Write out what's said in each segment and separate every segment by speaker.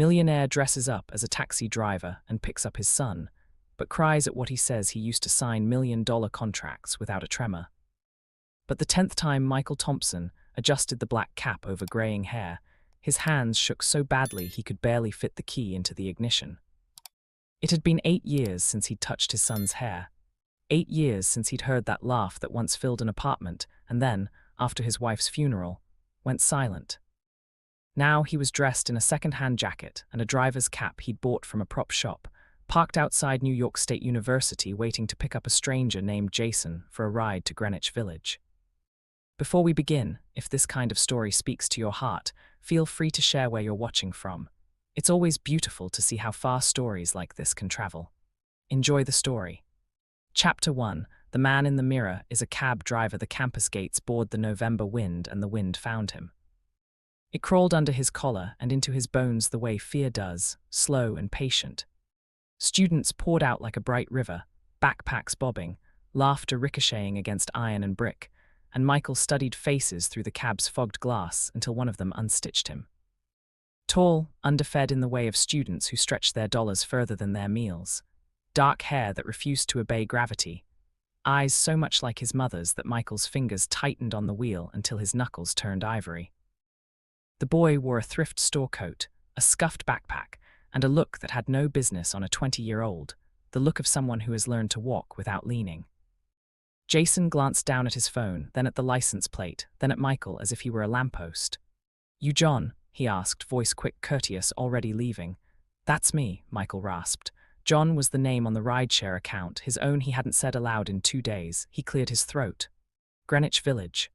Speaker 1: Millionaire dresses up as a taxi driver and picks up his son, but cries at what he says he used to sign $1 million contracts without a tremor. But the 10th time Michael Thompson adjusted the black cap over graying hair, his hands shook so badly he could barely fit the key into the ignition. It had been 8 years since he'd touched his son's hair. 8 years since he'd heard that laugh that once filled an apartment and then, after his wife's funeral, went silent. Now he was dressed in a second-hand jacket and a driver's cap he'd bought from a prop shop, parked outside New York State University waiting to pick up a stranger named Jason for a ride to Greenwich Village. Before we begin, if this kind of story speaks to your heart, feel free to share where you're watching from. It's always beautiful to see how far stories like this can travel. Enjoy the story. Chapter 1. The Man in the Mirror is a cab driver. The campus gates bored the November wind and the wind found him. It crawled under his collar and into his bones the way fear does, slow and patient. Students poured out like a bright river, backpacks bobbing, laughter ricocheting against iron and brick, and Michael studied faces through the cab's fogged glass until one of them unstitched him. Tall, underfed in the way of students who stretched their dollars further than their meals. Dark hair that refused to obey gravity. Eyes so much like his mother's that Michael's fingers tightened on the wheel until his knuckles turned ivory. The boy wore a thrift store coat, a scuffed backpack, and a look that had no business on a 20-year-old, the look of someone who has learned to walk without leaning. Jason glanced down at his phone, then at the license plate, then at Michael as if he were a lamppost. "You John?" he asked, voice quick, courteous, already leaving. "That's me," Michael rasped. John was the name on the rideshare account, his own he hadn't said aloud in 2 days. He cleared his throat. "Greenwich Village."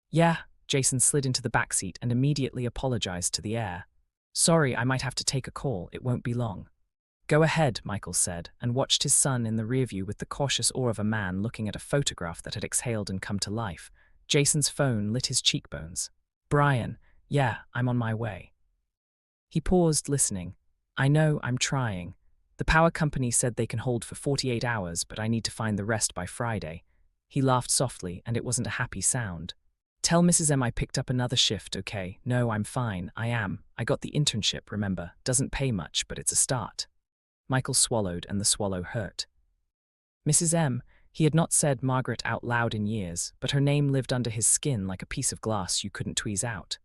Speaker 1: "Yeah." Jason slid into the backseat and immediately apologized to the air. "Sorry, I might have to take a call. It won't be long." "Go ahead," Michael said, and watched his son in the rearview with the cautious awe of a man looking at a photograph that had exhaled and come to life. Jason's phone lit his cheekbones. "Brian, yeah, I'm on my way." He paused, listening. "I know, I'm trying. The power company said they can hold for 48 hours, but I need to find the rest by Friday." He laughed softly, and it wasn't a happy sound. "Tell Mrs. M I picked up another shift, okay? No, I'm fine. I am. I got the internship, remember? Doesn't pay much, but it's a start." Michael swallowed, and the swallow hurt. Mrs. M, he had not said Margaret out loud in years, but her name lived under his skin like a piece of glass you couldn't tweeze out.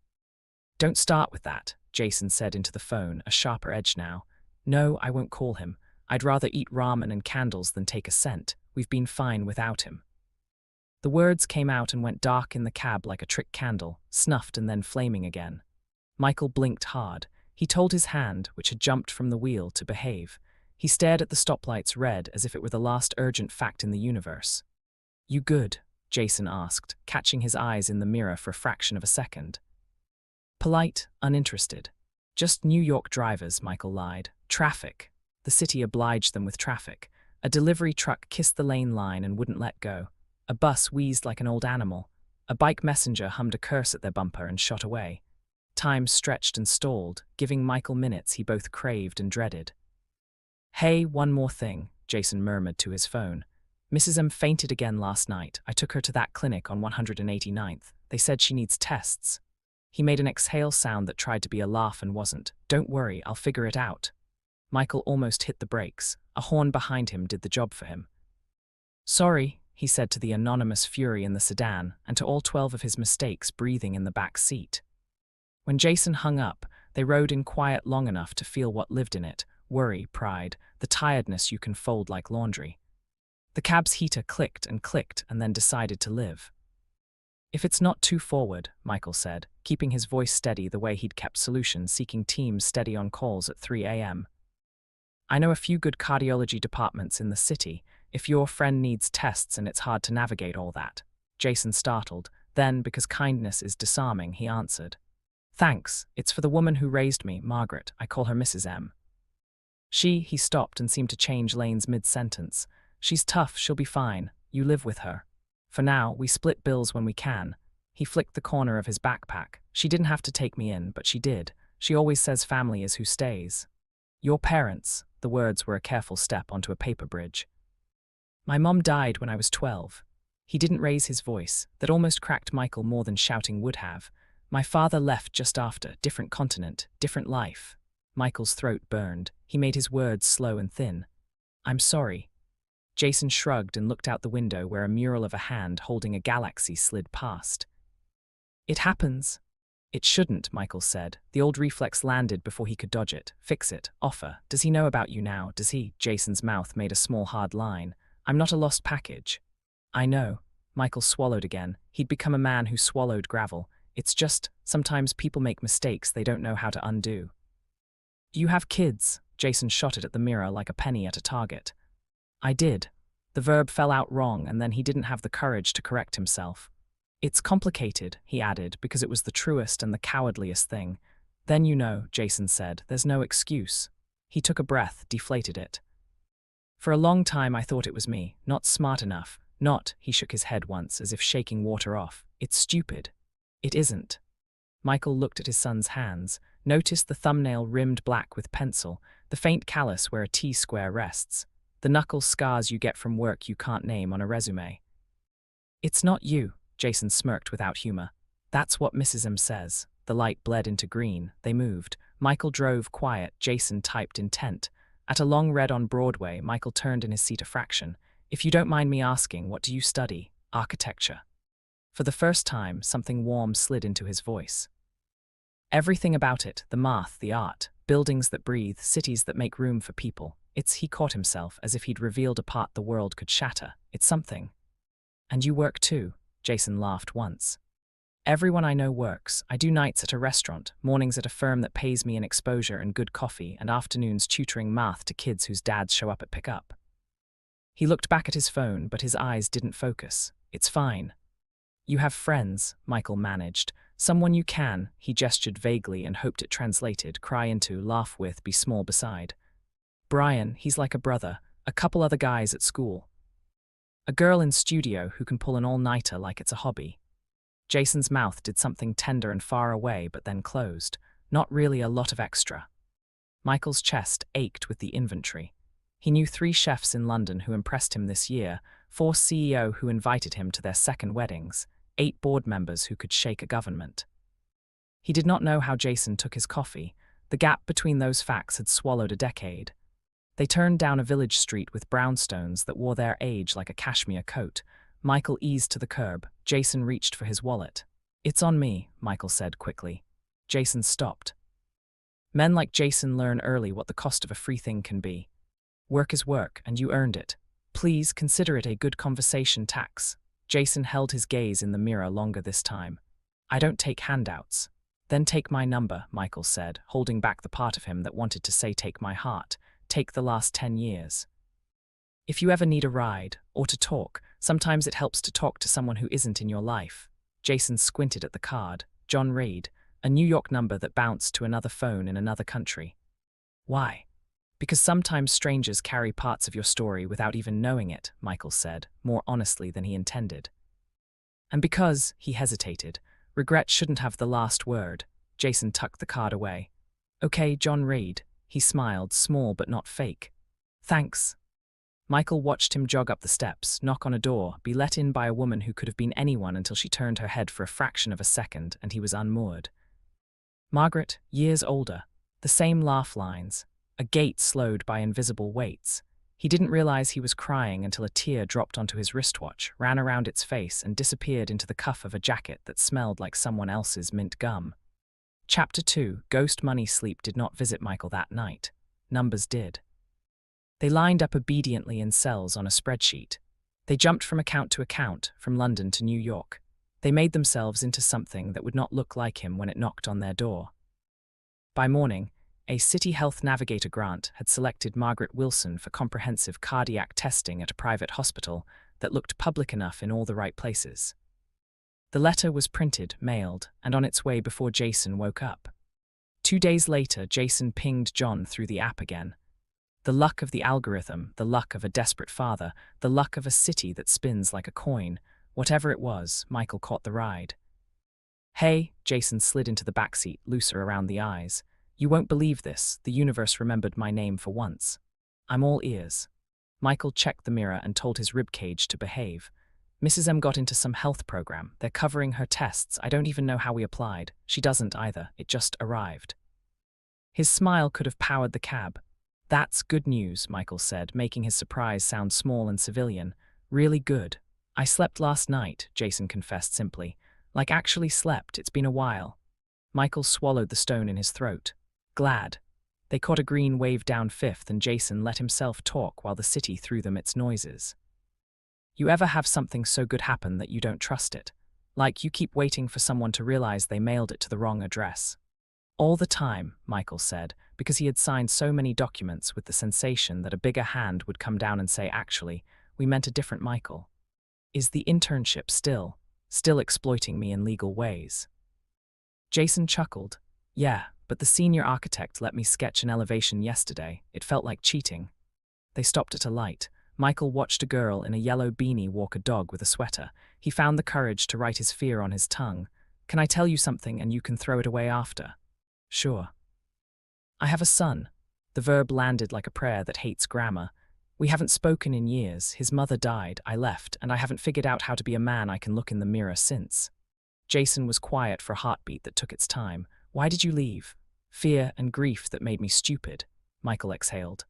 Speaker 1: "Don't start with that," Jason said into the phone, a sharper edge now. "No, I won't call him. I'd rather eat ramen and candles than take a cent. We've been fine without him." The words came out and went dark in the cab like a trick candle, snuffed and then flaming again. Michael blinked hard. He told his hand, which had jumped from the wheel, to behave. He stared at the stoplights red as if it were the last urgent fact in the universe. "You good?" Jason asked, catching his eyes in the mirror for a fraction of a second. Polite, uninterested. "Just New York drivers," Michael lied. "Traffic. The city obliged them with traffic. A delivery truck kissed the lane line and wouldn't let go. A bus wheezed like an old animal. A bike messenger hummed a curse at their bumper and shot away. Time stretched and stalled, giving Michael minutes he both craved and dreaded. "Hey, one more thing," Jason murmured to his phone. "Mrs. M fainted again last night. I took her to that clinic on 189th. They said she needs tests." He made an exhale sound that tried to be a laugh and wasn't. "Don't worry, I'll figure it out." Michael almost hit the brakes. A horn behind him did the job for him. "Sorry," he said to the anonymous fury in the sedan, and to all 12 of his mistakes breathing in the back seat. When Jason hung up, they rode in quiet long enough to feel what lived in it: worry, pride, the tiredness you can fold like laundry. The cab's heater clicked and then decided to live. "If it's not too forward," Michael said, keeping his voice steady the way he'd kept solution-seeking teams steady on calls at 3 a.m. "I know a few good cardiology departments in the city, if your friend needs tests and it's hard to navigate all that." Jason startled, then, because kindness is disarming, he answered. "Thanks, it's for the woman who raised me, Margaret. I call her Mrs. M. He stopped and seemed to change lanes mid-sentence. "She's tough, she'll be fine. You live with her. For now, we split bills when we can." He flicked the corner of his backpack. "She didn't have to take me in, but she did. She always says family is who stays." "Your parents," the words were a careful step onto a paper bridge. "My mom died when I was 12. He didn't raise his voice. That almost cracked Michael more than shouting would have. "My father left just after, different continent, different life. Michael's throat burned. He made his words slow and thin. I'm sorry. Jason shrugged and looked out the window where a mural of a hand holding a galaxy slid past. It happens. It shouldn't, Michael said. The old reflex landed before he could dodge it. Fix it. Offer. Does he know about you now? Does he? Jason's mouth made a small hard line. I'm not a lost package. I know. Michael swallowed again. He'd become a man who swallowed gravel. It's just, sometimes people make mistakes they don't know how to undo. You have kids. Jason shot it at the mirror like a penny at a target. I did. The verb fell out wrong, and then he didn't have the courage to correct himself. It's complicated, he added, because it was the truest and the cowardliest thing. Then you know, Jason said, there's no excuse. He took a breath, deflated it. For a long time I thought it was me, not smart enough. Not, he shook his head once, as if shaking water off. It's stupid. It isn't. Michael looked at his son's hands, noticed the thumbnail rimmed black with pencil, the faint callus where a T-square rests, the knuckle scars you get from work you can't name on a resume. It's not you, Jason smirked without humor. That's what Mrs. M says. The light bled into green. They moved. Michael drove quiet. Jason typed intent. At a long red on Broadway, Michael turned in his seat a fraction. If you don't mind me asking, what do you study? Architecture. For the first time, something warm slid into his voice. Everything about it, the math, the art, buildings that breathe, cities that make room for people. He caught himself as if he'd revealed a part the world could shatter. It's something. And you work too, Jason laughed once. Everyone I know works. I do nights at a restaurant, mornings at a firm that pays me in exposure and good coffee, and afternoons tutoring math to kids whose dads show up at pickup. He looked back at his phone, but his eyes didn't focus. It's fine. You have friends, Michael managed. Someone you can, he gestured vaguely and hoped it translated, cry into, laugh with, be small beside. Brian, he's like a brother, a couple other guys at school. A girl in studio who can pull an all-nighter like it's a hobby. Jason's mouth did something tender and far away, but then closed. Not really a lot of extra. Michael's chest ached with the inventory. He knew 3 chefs in London who impressed him this year, 4 CEO who invited him to their second weddings, 8 board members who could shake a government. He did not know how Jason took his coffee. The gap between those facts had swallowed a decade. They turned down a village street with brownstones that wore their age like a cashmere coat. Michael eased to the curb. Jason reached for his wallet. It's on me, Michael said quickly. Jason stopped. Men like Jason learn early what the cost of a free thing can be. Work is work, and you earned it. Please consider it a good conversation tax. Jason held his gaze in the mirror longer this time. I don't take handouts. Then take my number, Michael said, holding back the part of him that wanted to say take my heart. Take the last 10 years. If you ever need a ride, or to talk, sometimes it helps to talk to someone who isn't in your life. Jason squinted at the card. John Reed, a New York number that bounced to another phone in another country. Why? Because sometimes strangers carry parts of your story without even knowing it, Michael said, more honestly than he intended. And because, he hesitated, regret shouldn't have the last word. Jason tucked the card away. Okay, John Reed. He smiled, small but not fake. Thanks. Michael watched him jog up the steps, knock on a door, be let in by a woman who could have been anyone until she turned her head for a fraction of a second, and he was unmoored. Margaret, years older, the same laugh lines, a gait slowed by invisible weights. He didn't realize he was crying until a tear dropped onto his wristwatch, ran around its face, and disappeared into the cuff of a jacket that smelled like someone else's mint gum. Chapter 2, Ghost Money Sleep did not visit Michael that night. Numbers did. They lined up obediently in cells on a spreadsheet. They jumped from account to account, from London to New York. They made themselves into something that would not look like him when it knocked on their door. By morning, a City Health Navigator grant had selected Margaret Wilson for comprehensive cardiac testing at a private hospital that looked public enough in all the right places. The letter was printed, mailed, and on its way before Jason woke up. 2 days later, Jason pinged John through the app again. The luck of the algorithm, the luck of a desperate father, the luck of a city that spins like a coin. Whatever it was, Michael caught the ride. Hey, Jason slid into the backseat, looser around the eyes. You won't believe this, the universe remembered my name for once. I'm all ears. Michael checked the mirror and told his ribcage to behave. Mrs. M got into some health program. They're covering her tests. I don't even know how we applied. She doesn't either. It just arrived. His smile could have powered the cab. That's good news, Michael said, making his surprise sound small and civilian. Really good. I slept last night, Jason confessed simply. Like actually slept, it's been a while. Michael swallowed the stone in his throat. Glad. They caught a green wave down Fifth and Jason let himself talk while the city threw them its noises. You ever have something so good happen that you don't trust it? Like you keep waiting for someone to realize they mailed it to the wrong address. All the time, Michael said, because he had signed so many documents with the sensation that a bigger hand would come down and say, actually, we meant a different Michael. Is the internship still exploiting me in legal ways? Jason chuckled. Yeah, but the senior architect let me sketch an elevation yesterday. It felt like cheating. They stopped at a light. Michael watched a girl in a yellow beanie walk a dog with a sweater. He found the courage to write his fear on his tongue. Can I tell you something and you can throw it away after? Sure. I have a son. The verb landed like a prayer that hates grammar. We haven't spoken in years. His mother died, I left, and I haven't figured out how to be a man I can look in the mirror since. Jason was quiet for a heartbeat that took its time. Why did you leave? Fear and grief that made me stupid, Michael exhaled.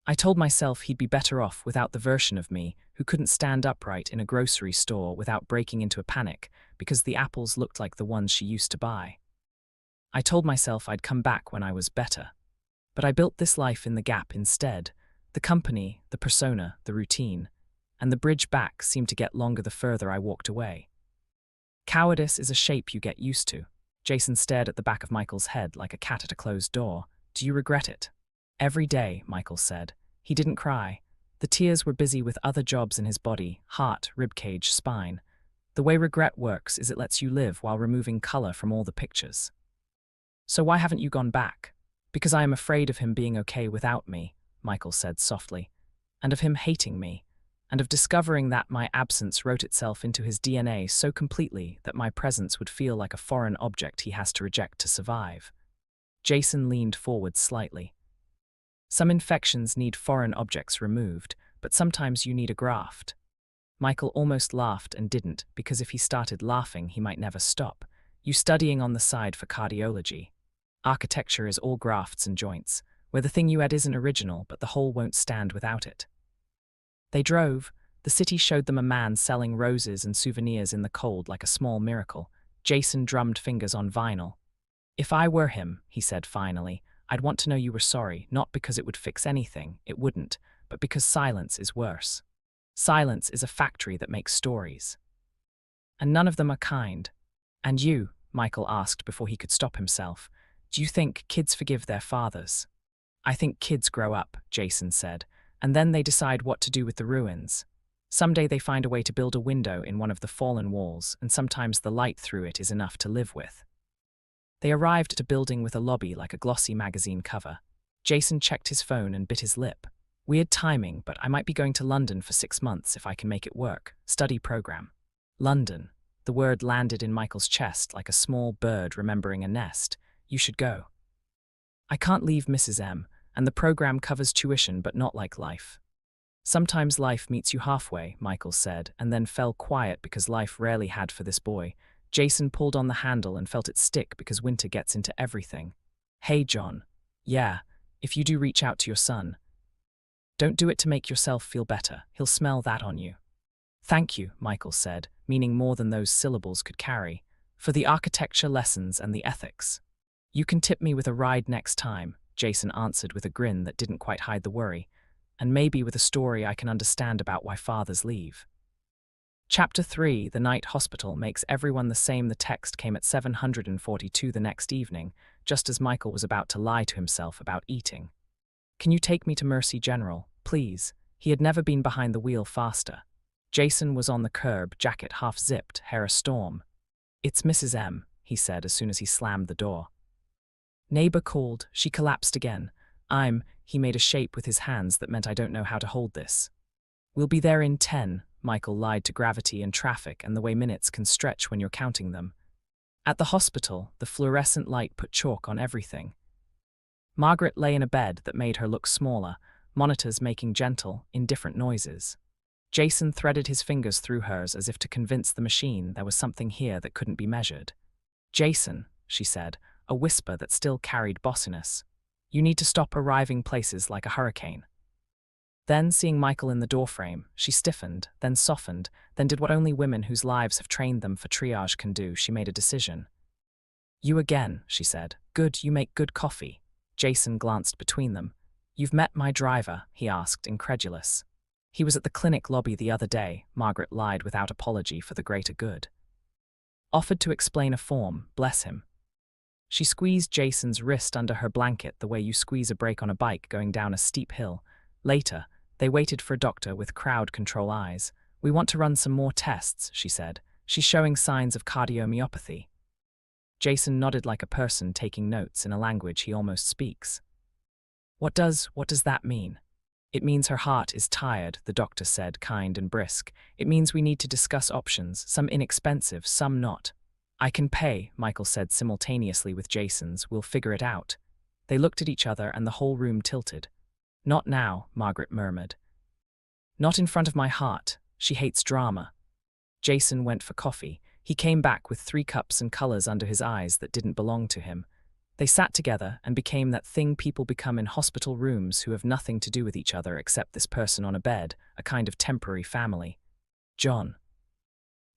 Speaker 1: I told myself he'd be better off without the version of me who couldn't stand upright in a grocery store without breaking into a panic because the apples looked like the ones she used to buy. I told myself I'd come back when I was better. But I built this life in the gap instead. The company, the persona, the routine. And the bridge back seemed to get longer the further I walked away. Cowardice is a shape you get used to. Jason stared at the back of Michael's head like a cat at a closed door. Do you regret it? Every day, Michael said. He didn't cry. The tears were busy with other jobs in his body, heart, ribcage, spine. The way regret works is it lets you live while removing color from all the pictures. So why haven't you gone back? Because I am afraid of him being okay without me, Michael said softly, and of him hating me, and of discovering that my absence wrote itself into his DNA so completely that my presence would feel like a foreign object he has to reject to survive. Jason leaned forward slightly. Some infections need foreign objects removed, but sometimes you need a graft. Michael almost laughed and didn't, because if he started laughing, he might never stop. You studying on the side for cardiology. Architecture is all grafts and joints, where the thing you add isn't original, but the whole won't stand without it. They drove. The city showed them a man selling roses and souvenirs in the cold like a small miracle. Jason drummed fingers on vinyl. If I were him, he said finally, I'd want to know you were sorry, not because it would fix anything, it wouldn't, but because silence is worse. Silence is a factory that makes stories. And none of them are kind. And you, Michael asked before he could stop himself, do you think kids forgive their fathers? I think kids grow up, Jason said, and then they decide what to do with the ruins. Someday they find a way to build a window in one of the fallen walls, and sometimes the light through it is enough to live with. They arrived at a building with a lobby like a glossy magazine cover. Jason checked his phone and bit his lip. Weird timing, but I might be going to London for 6 months if I can make it work. Study program. London. The word landed in Michael's chest like a small bird remembering a nest. You should go. I can't leave Mrs. M, and the program covers tuition but not like life. Sometimes life meets you halfway, Michael said, and then fell quiet because life rarely had for this boy. Jason pulled on the handle and felt it stick because winter gets into everything. Hey, John. Yeah, if you do reach out to your son. Don't do it to make yourself feel better. He'll smell that on you. Thank you, Michael said, meaning more than those syllables could carry, for the architecture lessons and the ethics. You can tip me with a ride next time, Jason answered with a grin that didn't quite hide the worry, and maybe with a story I can understand about why fathers leave. Chapter 3, The Night Hospital Makes Everyone the Same. The text came at 7:42 the next evening, just as Michael was about to lie to himself about eating. Can you take me to Mercy General, please? He had never been behind the wheel faster. Jason was on the curb, jacket half-zipped, hair a storm. It's Mrs. M, he said as soon as he slammed the door. Neighbor called. She collapsed again. He made a shape with his hands that meant I don't know how to hold this. We'll be there in 10, Michael lied to gravity and traffic and the way minutes can stretch when you're counting them. At the hospital, the fluorescent light put chalk on everything. Margaret lay in a bed that made her look smaller, monitors making gentle, indifferent noises. Jason threaded his fingers through hers as if to convince the machine there was something here that couldn't be measured. Jason, she said, a whisper that still carried bossiness. You need to stop arriving places like a hurricane. Then, seeing Michael in the doorframe, she stiffened, then softened, then did what only women whose lives have trained them for triage can do. She made a decision. You again, she said. Good, you make good coffee. Jason glanced between them. You've met my driver, he asked, incredulous. He was at the clinic lobby the other day, Margaret lied without apology for the greater good. Offered to explain a form, bless him. She squeezed Jason's wrist under her blanket the way you squeeze a brake on a bike going down a steep hill. Later, they waited for a doctor with crowd control eyes. We want to run some more tests, she said. She's showing signs of cardiomyopathy. Jason nodded like a person taking notes in a language he almost speaks. What does that mean? It means her heart is tired, the doctor said, kind and brisk. It means we need to discuss options, some inexpensive, some not. I can pay, Michael said simultaneously with Jason's. We'll figure it out. They looked at each other and the whole room tilted. Not now, Margaret murmured. Not in front of my heart. She hates drama. Jason went for coffee. He came back with 3 cups and colors under his eyes that didn't belong to him. They sat together and became that thing people become in hospital rooms who have nothing to do with each other except this person on a bed, a kind of temporary family. John.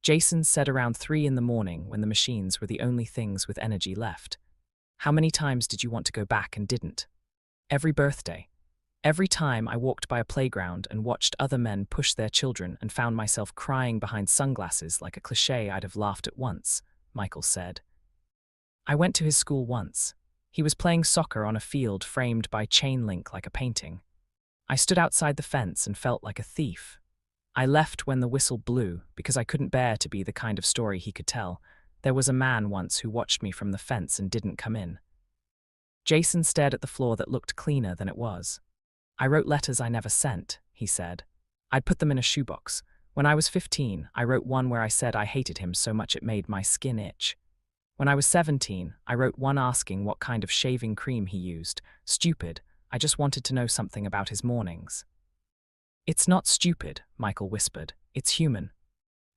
Speaker 1: Jason said around 3 in the morning when the machines were the only things with energy left. How many times did you want to go back and didn't? Every birthday. Every time I walked by a playground and watched other men push their children and found myself crying behind sunglasses like a cliché I'd have laughed at once, Michael said. I went to his school once. He was playing soccer on a field framed by chain link like a painting. I stood outside the fence and felt like a thief. I left when the whistle blew because I couldn't bear to be the kind of story he could tell. There was a man once who watched me from the fence and didn't come in. Jason stared at the floor that looked cleaner than it was. I wrote letters I never sent, he said. I'd put them in a shoebox. When I was 15, I wrote one where I said I hated him so much it made my skin itch. When I was 17, I wrote one asking what kind of shaving cream he used. Stupid. I just wanted to know something about his mornings. It's not stupid, Michael whispered. It's human.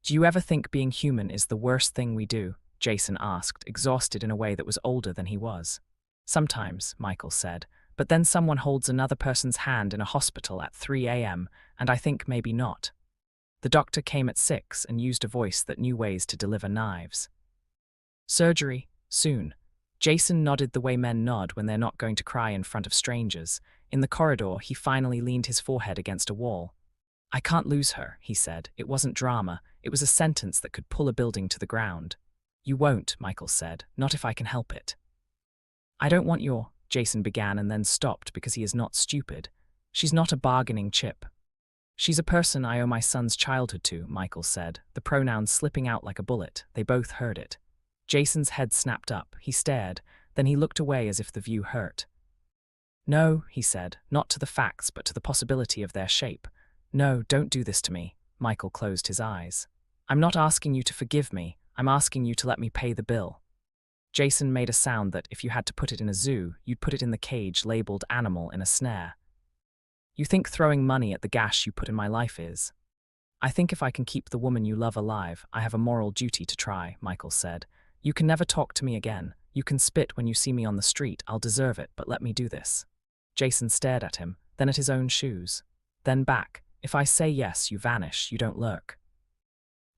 Speaker 1: Do you ever think being human is the worst thing we do? Jason asked, exhausted in a way that was older than he was. Sometimes, Michael said. But then someone holds another person's hand in a hospital at 3 a.m., and I think maybe not. The doctor came at 6 and used a voice that knew ways to deliver knives. Surgery, soon. Jason nodded the way men nod when they're not going to cry in front of strangers. In the corridor, he finally leaned his forehead against a wall. I can't lose her, he said. It wasn't drama. It was a sentence that could pull a building to the ground. You won't, Michael said. Not if I can help it. I don't want your... Jason began and then stopped because he is not stupid. She's not a bargaining chip. She's a person I owe my son's childhood to, Michael said, the pronouns slipping out like a bullet. They both heard it. Jason's head snapped up. He stared. Then he looked away as if the view hurt. No, he said, not to the facts, but to the possibility of their shape. No, don't do this to me. Michael closed his eyes. I'm not asking you to forgive me. I'm asking you to let me pay the bill. Jason made a sound that, if you had to put it in a zoo, you'd put it in the cage labeled animal in a snare. You think throwing money at the gash you put in my life is? I think if I can keep the woman you love alive, I have a moral duty to try, Michael said. You can never talk to me again. You can spit when you see me on the street. I'll deserve it, but let me do this. Jason stared at him, then at his own shoes. Then back. If I say yes, you vanish, you don't lurk.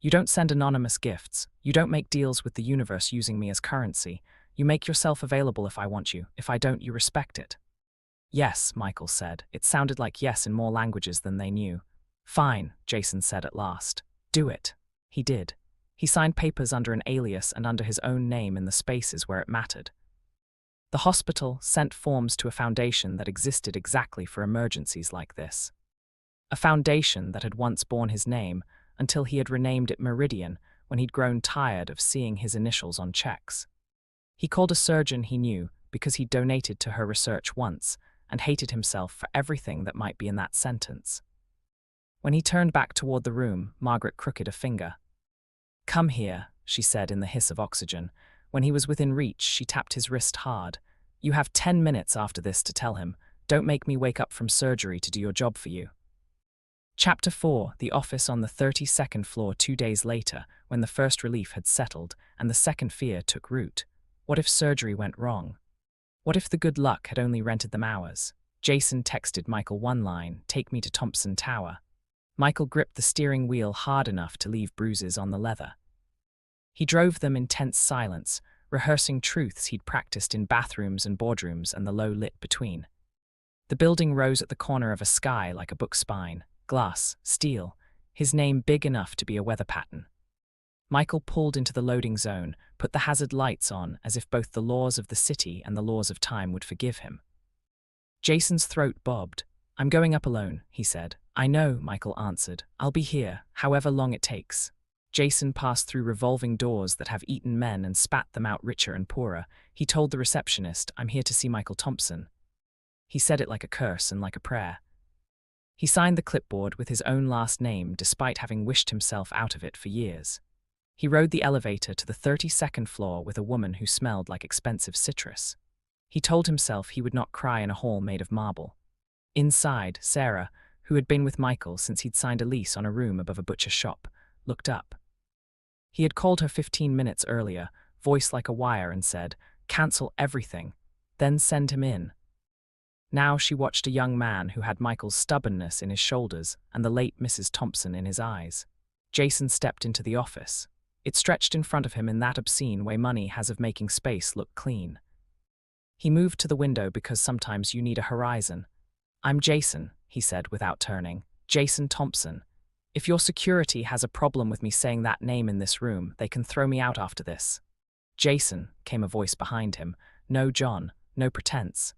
Speaker 1: You don't send anonymous gifts. You don't make deals with the universe using me as currency. You make yourself available if I want you. If I don't, you respect it. Yes, Michael said. It sounded like yes in more languages than they knew. Fine, Jason said at last. Do it. He did. He signed papers under an alias and under his own name in the spaces where it mattered. The hospital sent forms to a foundation that existed exactly for emergencies like this. A foundation that had once borne his name, until he had renamed it Meridian when he'd grown tired of seeing his initials on checks. He called a surgeon he knew because he'd donated to her research once and hated himself for everything that might be in that sentence. When he turned back toward the room, Margaret crooked a finger. Come here, she said in the hiss of oxygen. When he was within reach, she tapped his wrist hard. You have 10 minutes after this to tell him. Don't make me wake up from surgery to do your job for you. Chapter 4, the office on the 32nd floor 2 days later, when the first relief had settled and the second fear took root. What if surgery went wrong? What if the good luck had only rented them hours? Jason texted Michael one line, "Take me to Thompson Tower." Michael gripped the steering wheel hard enough to leave bruises on the leather. He drove them in tense silence, rehearsing truths he'd practiced in bathrooms and boardrooms and the low lit between. The building rose at the corner of a sky like a book spine, glass, steel, his name big enough to be a weather pattern. Michael pulled into the loading zone, put the hazard lights on as if both the laws of the city and the laws of time would forgive him. Jason's throat bobbed. "I'm going up alone," he said. "I know," Michael answered. "I'll be here, however long it takes." Jason passed through revolving doors that have eaten men and spat them out richer and poorer. He told the receptionist, "I'm here to see Michael Thompson." He said it like a curse and like a prayer. He signed the clipboard with his own last name despite having wished himself out of it for years. He rode the elevator to the 32nd floor with a woman who smelled like expensive citrus. He told himself he would not cry in a hall made of marble. Inside, Sarah, who had been with Michael since he'd signed a lease on a room above a butcher shop, looked up. He had called her 15 minutes earlier, voice like a wire, and said, "Cancel everything, then send him in." Now she watched a young man who had Michael's stubbornness in his shoulders and the late Mrs. Thompson in his eyes. Jason stepped into the office. It stretched in front of him in that obscene way money has of making space look clean. He moved to the window because sometimes you need a horizon. "I'm Jason," he said without turning. "Jason Thompson. If your security has a problem with me saying that name in this room, they can throw me out after this." "Jason," came a voice behind him. "No John, no pretense."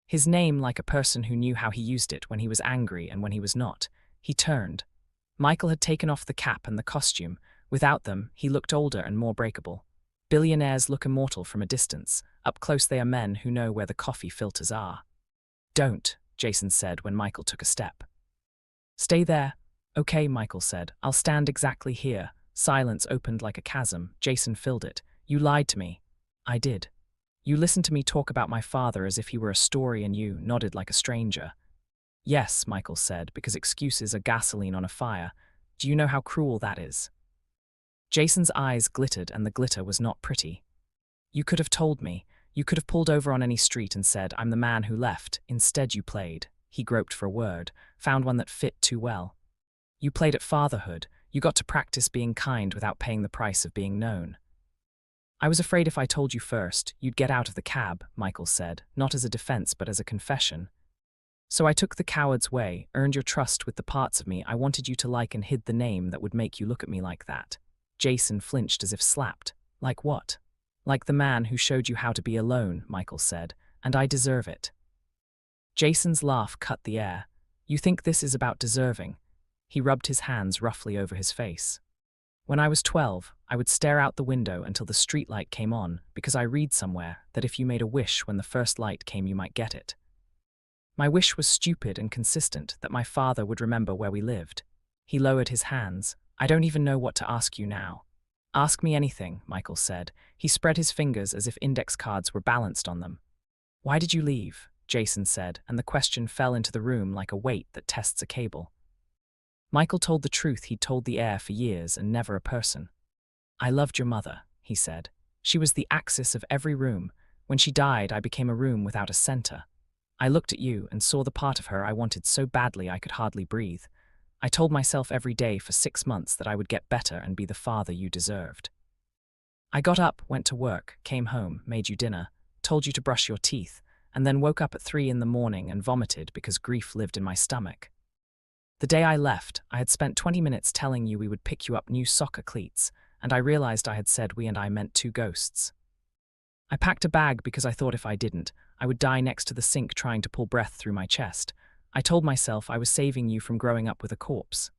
Speaker 1: His name like a person who knew how he used it when he was angry and when he was not. He turned. Michael had taken off the cap and the costume. Without them, he looked older and more breakable. Billionaires look immortal from a distance. Up close they are men who know where the coffee filters are. "Don't," Jason said when Michael took a step. "Stay there." "Okay," Michael said. "I'll stand exactly here." Silence opened like a chasm. Jason filled it. "You lied to me." "I did." "You listened to me talk about my father as if he were a story and you nodded like a stranger." "Yes," Michael said, "because excuses are gasoline on a fire. Do you know how cruel that is?" Jason's eyes glittered, and the glitter was not pretty. "You could have told me. You could have pulled over on any street and said, 'I'm the man who left.' Instead you played." He groped for a word, found one that fit too well. "You played at fatherhood. You got to practice being kind without paying the price of being known." "I was afraid if I told you first, you'd get out of the cab," Michael said, not as a defense but as a confession. "So I took the coward's way, earned your trust with the parts of me I wanted you to like and hid the name that would make you look at me like that." Jason flinched as if slapped. "Like what?" "Like the man who showed you how to be alone," Michael said, "and I deserve it." Jason's laugh cut the air. "You think this is about deserving?" He rubbed his hands roughly over his face. "When I was 12, I would stare out the window until the streetlight came on, because I read somewhere that if you made a wish when the first light came you might get it. My wish was stupid and consistent, that my father would remember where we lived." He lowered his hands. "I don't even know what to ask you now." "Ask me anything," Michael said. He spread his fingers as if index cards were balanced on them. "Why did you leave?" Jason said, and the question fell into the room like a weight that tests a cable. Michael told the truth he'd told the air for years and never a person. "I loved your mother," he said. "She was the axis of every room. When she died, I became a room without a center. I looked at you and saw the part of her I wanted so badly I could hardly breathe. I told myself every day for 6 months that I would get better and be the father you deserved. I got up, went to work, came home, made you dinner, told you to brush your teeth, and then woke up at 3 in the morning and vomited because grief lived in my stomach. The day I left, I had spent 20 minutes telling you we would pick you up new soccer cleats, and I realized I had said we and I meant 2 ghosts. I packed a bag because I thought if I didn't, I would die next to the sink trying to pull breath through my chest. I told myself I was saving you from growing up with a corpse.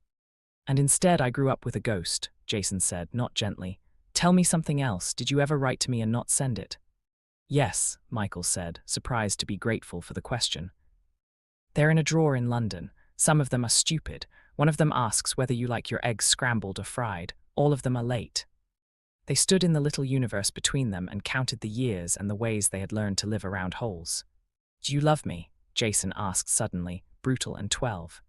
Speaker 1: And instead I grew up with a ghost," Jason said, not gently. "Tell me something else. Did you ever write to me and not send it?" "Yes," Michael said, surprised to be grateful for the question. "They're in a drawer in London. Some of them are stupid. One of them asks whether you like your eggs scrambled or fried. All of them are late." They stood in the little universe between them and counted the years and the ways they had learned to live around holes. "Do you love me?" Jason asked suddenly, brutal and 12.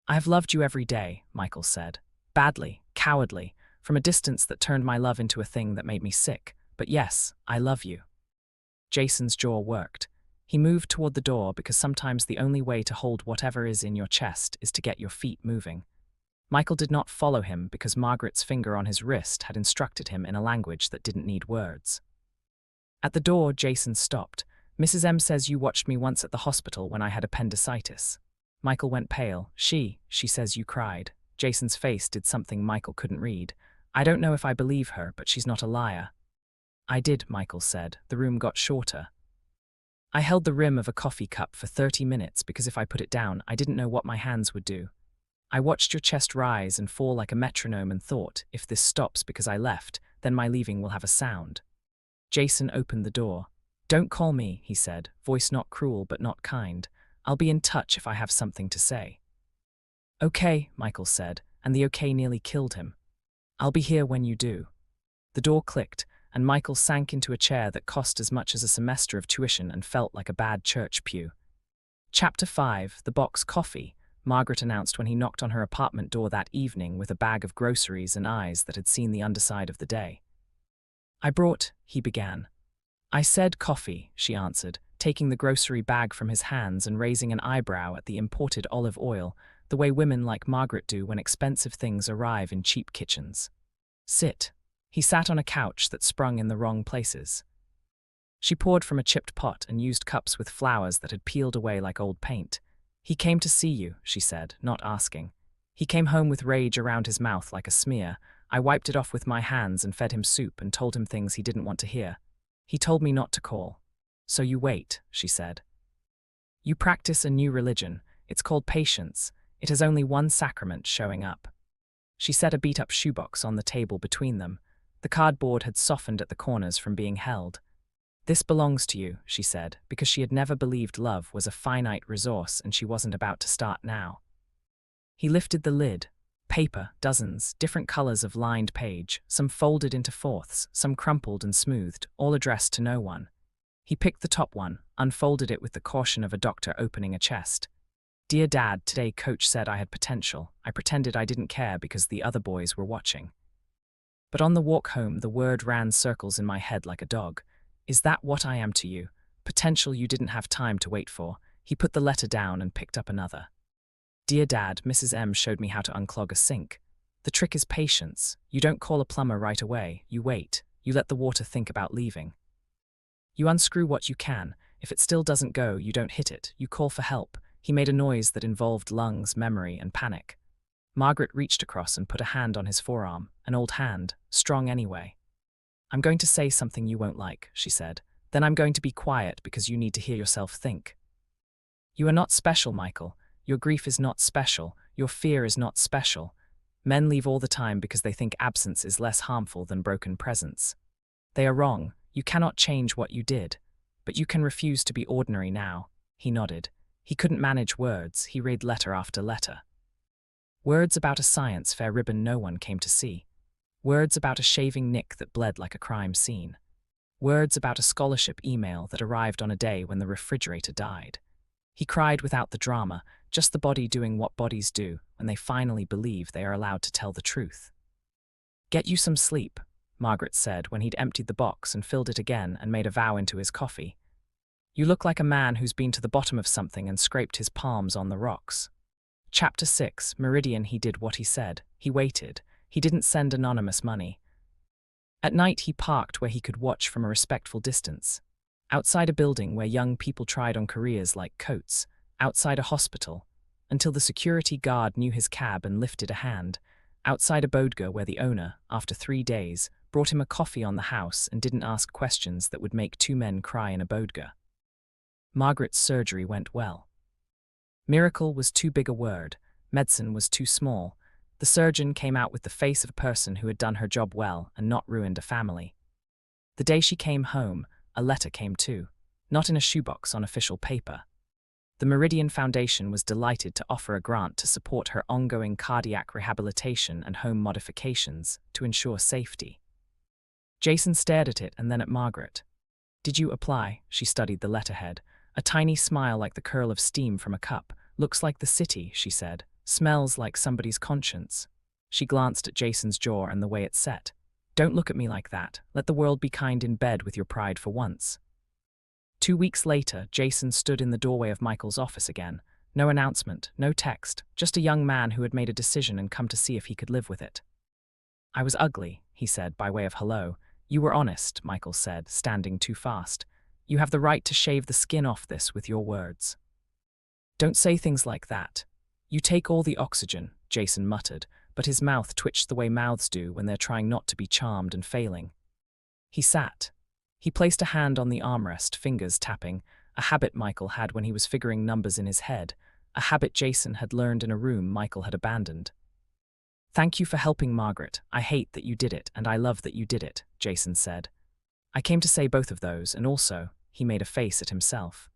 Speaker 1: "I have loved you every day," Michael said. "Badly, cowardly, from a distance that turned my love into a thing that made me sick. But yes, I love you. Jason's jaw worked. He moved toward the door because sometimes the only way to hold whatever is in your chest is to get your feet moving. Michael did not follow him because Margaret's finger on his wrist had instructed him in a language that didn't need words. At the door, Jason stopped. Mrs. M says you watched me once at the hospital when I had appendicitis. Michael went pale. She says you cried. Jason's face did something Michael couldn't read. I don't know if I believe her, but she's not a liar. I did, Michael said. The room got shorter. I held the rim of a coffee cup for 30 minutes because if I put it down, I didn't know what my hands would do. I watched your chest rise and fall like a metronome and thought, if this stops because I left, then my leaving will have a sound. Jason opened the door. Don't call me, he said, voice not cruel but not kind. I'll be in touch if I have something to say. Okay, Michael said, and the okay nearly killed him. I'll be here when you do. The door clicked, and Michael sank into a chair that cost as much as a semester of tuition and felt like a bad church pew. Chapter 5, The Box Coffee, Margaret announced when he knocked on her apartment door that evening with a bag of groceries and eyes that had seen the underside of the day. I brought, he began. I said coffee, she answered, taking the grocery bag from his hands and raising an eyebrow at the imported olive oil, the way women like Margaret do when expensive things arrive in cheap kitchens. Sit. He sat on a couch that sprung in the wrong places. She poured from a chipped pot and used cups with flowers that had peeled away like old paint. He came to see you, she said, not asking. He came home with rage around his mouth like a smear. I wiped it off with my hands and fed him soup and told him things he didn't want to hear. He told me not to call. So you wait, she said. You practice a new religion. It's called patience. It has only one sacrament showing up. She set a beat-up shoebox on the table between them. The cardboard had softened at the corners from being held. This belongs to you, she said, because she had never believed love was a finite resource and she wasn't about to start now. He lifted the lid. Paper, dozens, different colors of lined page, some folded into fourths, some crumpled and smoothed, all addressed to no one. He picked the top one, unfolded it with the caution of a doctor opening a chest. Dear Dad, today Coach said I had potential. I pretended I didn't care because the other boys were watching. But on the walk home, the word ran circles in my head like a dog. Is that what I am to you? Potential you didn't have time to wait for. He put the letter down and picked up another. Dear Dad, Mrs. M showed me how to unclog a sink. The trick is patience. You don't call a plumber right away. You wait. You let the water think about leaving. You unscrew what you can. If it still doesn't go, you don't hit it. You call for help. He made a noise that involved lungs, memory, and panic. Margaret reached across and put a hand on his forearm, an old hand, strong anyway. I'm going to say something you won't like, she said. Then I'm going to be quiet because you need to hear yourself think. You are not special, Michael. Your grief is not special. Your fear is not special. Men leave all the time because they think absence is less harmful than broken presence. They are wrong. You cannot change what you did. But you can refuse to be ordinary now. He nodded. He couldn't manage words. He read letter after letter. Words about a science fair ribbon no one came to see. Words about a shaving nick that bled like a crime scene. Words about a scholarship email that arrived on a day when the refrigerator died. He cried without the drama, just the body doing what bodies do when they finally believe they are allowed to tell the truth. Get you some sleep, Margaret said when he'd emptied the box and filled it again and made a vow into his coffee. You look like a man who's been to the bottom of something and scraped his palms on the rocks. Chapter 6, Meridian. He did what he said. He waited. He didn't send anonymous money. At night he parked where he could watch from a respectful distance. Outside a building where young people tried on careers like coats. Outside a hospital. Until the security guard knew his cab and lifted a hand. Outside a bodega where the owner, after 3 days, brought him a coffee on the house and didn't ask questions that would make 2 men cry in a bodega. Margaret's surgery went well. Miracle was too big a word. Medicine was too small. The surgeon came out with the face of a person who had done her job well and not ruined a family. The day she came home, a letter came too, not in a shoebox on official paper. The Meridian Foundation was delighted to offer a grant to support her ongoing cardiac rehabilitation and home modifications to ensure safety. Jason stared at it and then at Margaret. Did you apply? She studied the letterhead. A tiny smile like the curl of steam from a cup. Looks like the city, she said. Smells like somebody's conscience. She glanced at Jason's jaw and the way it set. Don't look at me like that. Let the world be kind in bed with your pride for once. 2 weeks later, Jason stood in the doorway of Michael's office again. No announcement, no text, just a young man who had made a decision and come to see if he could live with it. I was ugly, he said by way of hello. You were honest, Michael said, standing too fast. You have the right to shave the skin off this with your words. Don't say things like that. You take all the oxygen, Jason muttered, but his mouth twitched the way mouths do when they're trying not to be charmed and failing. He sat. He placed a hand on the armrest, fingers tapping, a habit Michael had when he was figuring numbers in his head, a habit Jason had learned in a room Michael had abandoned. Thank you for helping Margaret. I hate that you did it, and I love that you did it, Jason said. I came to say both of those, and also, he made a face at himself.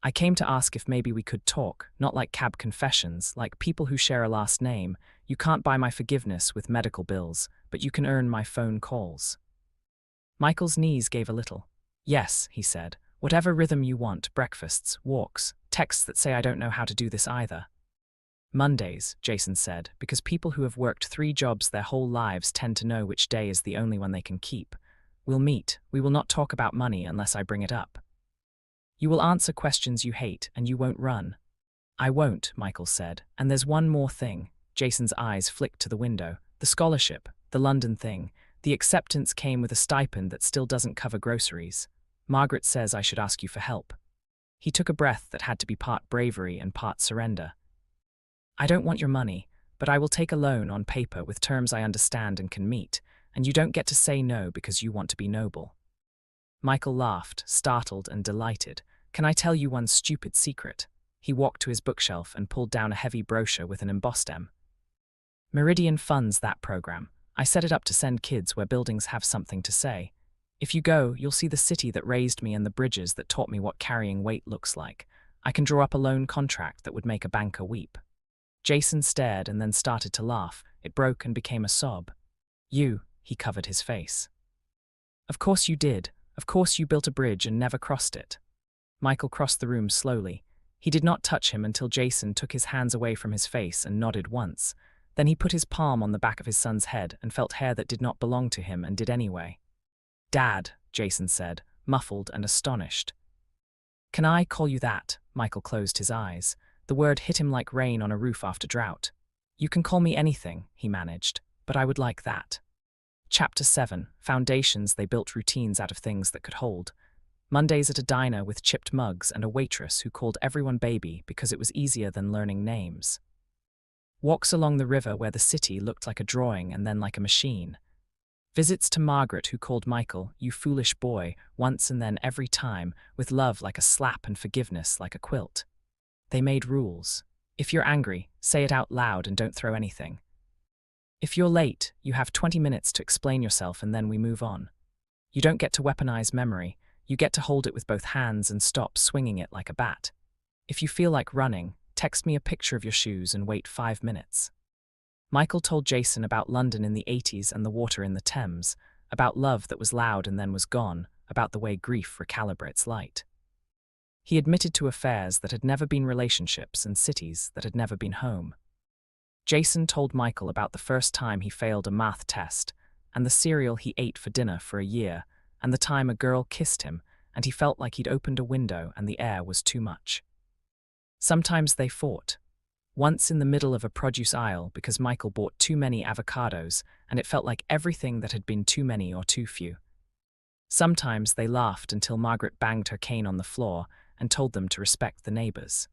Speaker 1: I came to ask if maybe we could talk, not like cab confessions, like people who share a last name. You can't buy my forgiveness with medical bills, but you can earn my phone calls. Michael's knees gave a little. Yes, he said, whatever rhythm you want, breakfasts, walks, texts that say I don't know how to do this either. Mondays, Jason said, because people who have worked 3 jobs their whole lives tend to know which day is the only one they can keep. We'll meet. We will not talk about money unless I bring it up. You will answer questions you hate, and you won't run. I won't, Michael said. And there's one more thing. Jason's eyes flicked to the window. The scholarship, the London thing. The acceptance came with a stipend that still doesn't cover groceries. Margaret says I should ask you for help. He took a breath that had to be part bravery and part surrender. I don't want your money, but I will take a loan on paper with terms I understand and can meet, and you don't get to say no because you want to be noble. Michael laughed, startled and delighted. Can I tell you one stupid secret? He walked to his bookshelf and pulled down a heavy brochure with an embossed M. Meridian funds that program. I set it up to send kids where buildings have something to say. If you go, you'll see the city that raised me and the bridges that taught me what carrying weight looks like. I can draw up a loan contract that would make a banker weep. Jason stared and then started to laugh. It broke and became a sob. He covered his face. Of course you did. Of course you built a bridge and never crossed it. Michael crossed the room slowly. He did not touch him until Jason took his hands away from his face and nodded once. Then he put his palm on the back of his son's head and felt hair that did not belong to him and did anyway. Dad, Jason said, muffled and astonished. Can I call you that? Michael closed his eyes. The word hit him like rain on a roof after drought. You can call me anything, he managed, but I would like that. Chapter 7, Foundations. They built routines out of things that could hold. Mondays at a diner with chipped mugs and a waitress who called everyone baby because it was easier than learning names. Walks along the river where the city looked like a drawing and then like a machine. Visits to Margaret who called Michael, you foolish boy, once and then every time, with love like a slap and forgiveness like a quilt. They made rules. If you're angry, say it out loud and don't throw anything. If you're late, you have 20 minutes to explain yourself and then we move on. You don't get to weaponize memory, you get to hold it with both hands and stop swinging it like a bat. If you feel like running, text me a picture of your shoes and wait 5 minutes. Michael told Jason about London in the 80s and the water in the Thames, about love that was loud and then was gone, about the way grief recalibrates light. He admitted to affairs that had never been relationships and cities that had never been home. Jason told Michael about the first time he failed a math test, and the cereal he ate for dinner for a year, and the time a girl kissed him, and he felt like he'd opened a window and the air was too much. Sometimes they fought. Once in the middle of a produce aisle because Michael bought too many avocados, and it felt like everything that had been too many or too few. Sometimes they laughed until Margaret banged her cane on the floor and told them to respect the neighbors.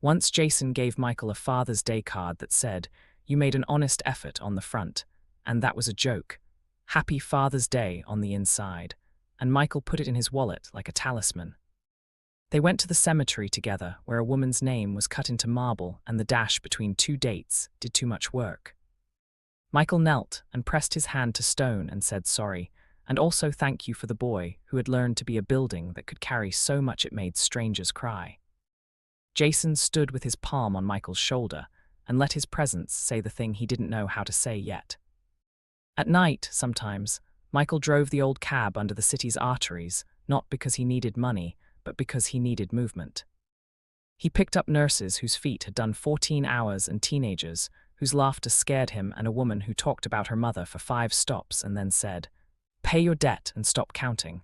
Speaker 1: Once Jason gave Michael a Father's Day card that said, "You made an honest effort" on the front, and that was a joke. "Happy Father's Day" on the inside, and Michael put it in his wallet like a talisman. They went to the cemetery together where a woman's name was cut into marble and the dash between 2 dates did too much work. Michael knelt and pressed his hand to stone and said sorry, and also thank you for the boy who had learned to be a building that could carry so much it made strangers cry. Jason stood with his palm on Michael's shoulder and let his presence say the thing he didn't know how to say yet. At night, sometimes, Michael drove the old cab under the city's arteries, not because he needed money, but because he needed movement. He picked up nurses whose feet had done 14 hours and teenagers whose laughter scared him, and a woman who talked about her mother for 5 stops and then said, "Pay your debt and stop counting."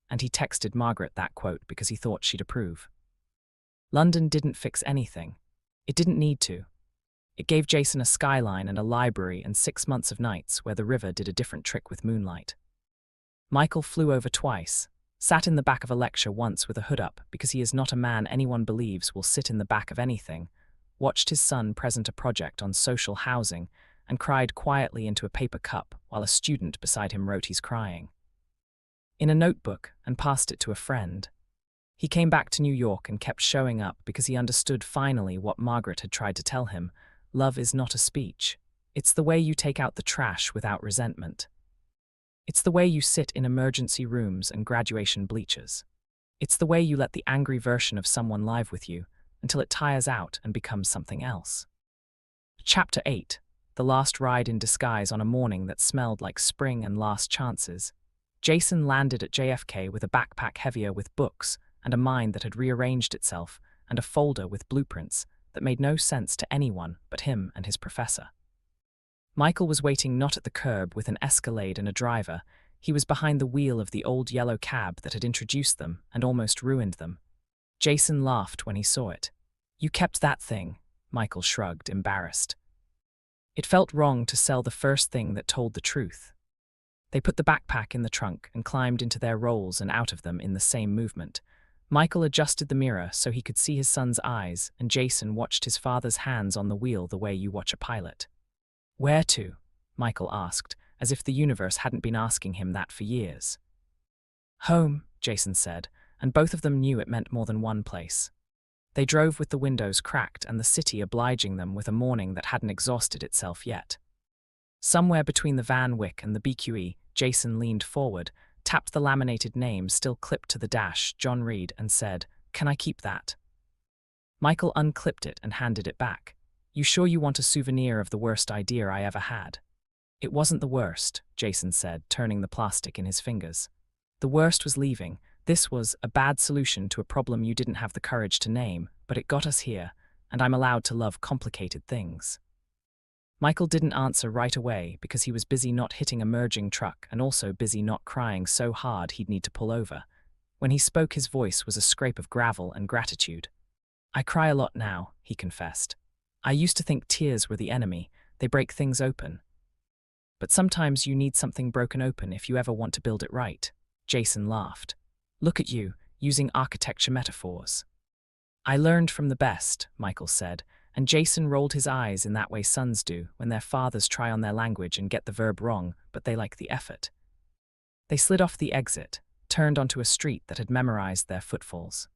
Speaker 1: And he texted Margaret that quote because he thought she'd approve. London didn't fix anything. It didn't need to. It gave Jason a skyline and a library and 6 months of nights where the river did a different trick with moonlight. Michael flew over twice, sat in the back of a lecture once with a hood up because he is not a man anyone believes will sit in the back of anything, watched his son present a project on social housing, and cried quietly into a paper cup while a student beside him wrote he's crying in a notebook and passed it to a friend. He came back to New York and kept showing up because he understood finally what Margaret had tried to tell him. Love is not a speech. It's the way you take out the trash without resentment. It's the way you sit in emergency rooms and graduation bleachers. It's the way you let the angry version of someone live with you until it tires out and becomes something else. Chapter 8. The last ride in disguise. On a morning that smelled like spring and last chances, Jason landed at JFK with a backpack heavier with books and a mind that had rearranged itself, and a folder with blueprints that made no sense to anyone but him and his professor. Michael was waiting not at the curb with an Escalade and a driver. He was behind the wheel of the old yellow cab that had introduced them and almost ruined them. Jason laughed when he saw it. "You kept that thing," Michael shrugged, embarrassed. It felt wrong to sell the first thing that told the truth. They put the backpack in the trunk and climbed into their rolls and out of them in the same movement. Michael adjusted the mirror so he could see his son's eyes, and Jason watched his father's hands on the wheel the way you watch a pilot. "Where to?" Michael asked, as if the universe hadn't been asking him that for years. "Home," Jason said, and both of them knew it meant more than one place. They drove with the windows cracked and the city obliging them with a morning that hadn't exhausted itself yet. Somewhere between the Van Wyck and the BQE, Jason leaned forward, tapped the laminated name still clipped to the dash, John Reed, and said, "Can I keep that?" Michael unclipped it and handed it back. "You sure you want a souvenir of the worst idea I ever had?" "It wasn't the worst," Jason said, turning the plastic in his fingers. "The worst was leaving. This was a bad solution to a problem you didn't have the courage to name, but it got us here, and I'm allowed to love complicated things." Michael didn't answer right away because he was busy not hitting a merging truck and also busy not crying so hard he'd need to pull over. When he spoke, his voice was a scrape of gravel and gratitude. "I cry a lot now," he confessed. "I used to think tears were the enemy. They break things open. But sometimes you need something broken open if you ever want to build it right." Jason laughed. "Look at you, using architecture metaphors." "I learned from the best," Michael said, and Jason rolled his eyes in that way sons do when their fathers try on their language and get the verb wrong, but they like the effort. They slid off the exit, turned onto a street that had memorized their footfalls.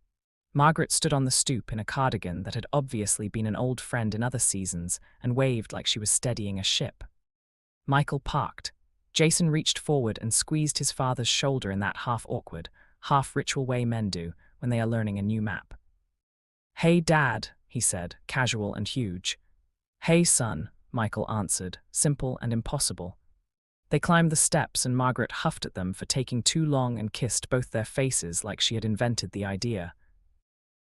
Speaker 1: Margaret stood on the stoop in a cardigan that had obviously been an old friend in other seasons and waved like she was steadying a ship. Michael parked. Jason reached forward and squeezed his father's shoulder in that half-awkward, half-ritual way men do when they are learning a new map. "Hey, Dad," he said, casual and huge. "Hey, son," Michael answered, simple and impossible. They climbed the steps and Margaret huffed at them for taking too long and kissed both their faces like she had invented the idea.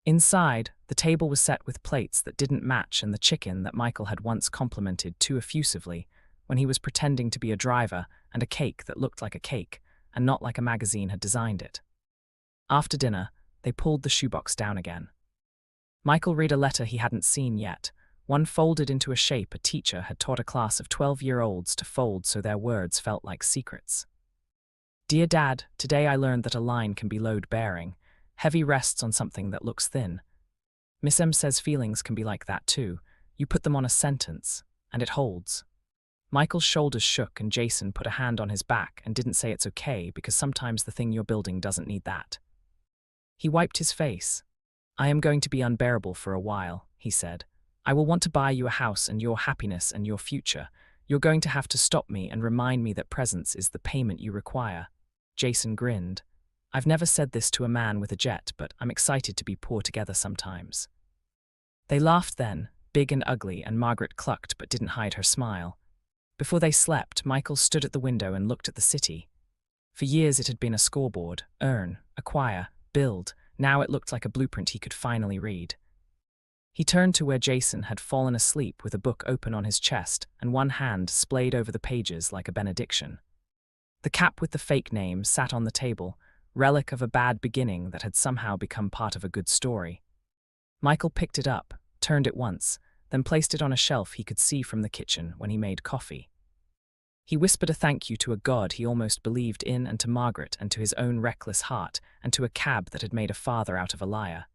Speaker 1: Inside, the table was set with plates that didn't match and the chicken that Michael had once complimented too effusively when he was pretending to be a driver, and a cake that looked like a cake and not like a magazine had designed it. After dinner, they pulled the shoebox down again. Michael read a letter he hadn't seen yet, one folded into a shape a teacher had taught a class of 12-year-olds to fold so their words felt like secrets. "Dear Dad, today I learned that a line can be load-bearing. Heavy rests on something that looks thin. Miss M says feelings can be like that too. You put them on a sentence, and it holds." Michael's shoulders shook and Jason put a hand on his back and didn't say it's okay because sometimes the thing you're building doesn't need that. He wiped his face. "I am going to be unbearable for a while," he said. "I will want to buy you a house and your happiness and your future. You're going to have to stop me and remind me that presence is the payment you require." Jason grinned. "I've never said this to a man with a jet, but I'm excited to be poor together sometimes." They laughed then, big and ugly, and Margaret clucked but didn't hide her smile. Before they slept, Michael stood at the window and looked at the city. For years it had been a scoreboard, earn, acquire, build. Now it looked like a blueprint he could finally read. He turned to where Jason had fallen asleep with a book open on his chest and one hand splayed over the pages like a benediction. The cap with the fake name sat on the table, relic of a bad beginning that had somehow become part of a good story. Michael picked it up, turned it once, then placed it on a shelf he could see from the kitchen when he made coffee. He whispered a thank you to a god he almost believed in, and to Margaret, and to his own reckless heart, and to a cab that had made a father out of a liar.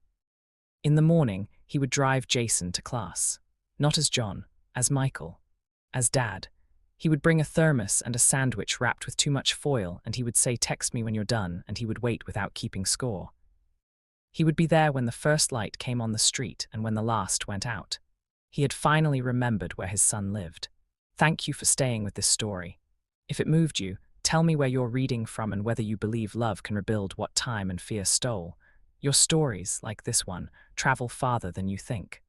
Speaker 1: In the morning, he would drive Jason to class. Not as John, as Michael, as Dad. He would bring a thermos and a sandwich wrapped with too much foil, and he would say, "Text me when you're done," and he would wait without keeping score. He would be there when the first light came on the street and when the last went out. He had finally remembered where his son lived. Thank you for staying with this story. If it moved you, tell me where you're reading from and whether you believe love can rebuild what time and fear stole. Your stories, like this one, travel farther than you think.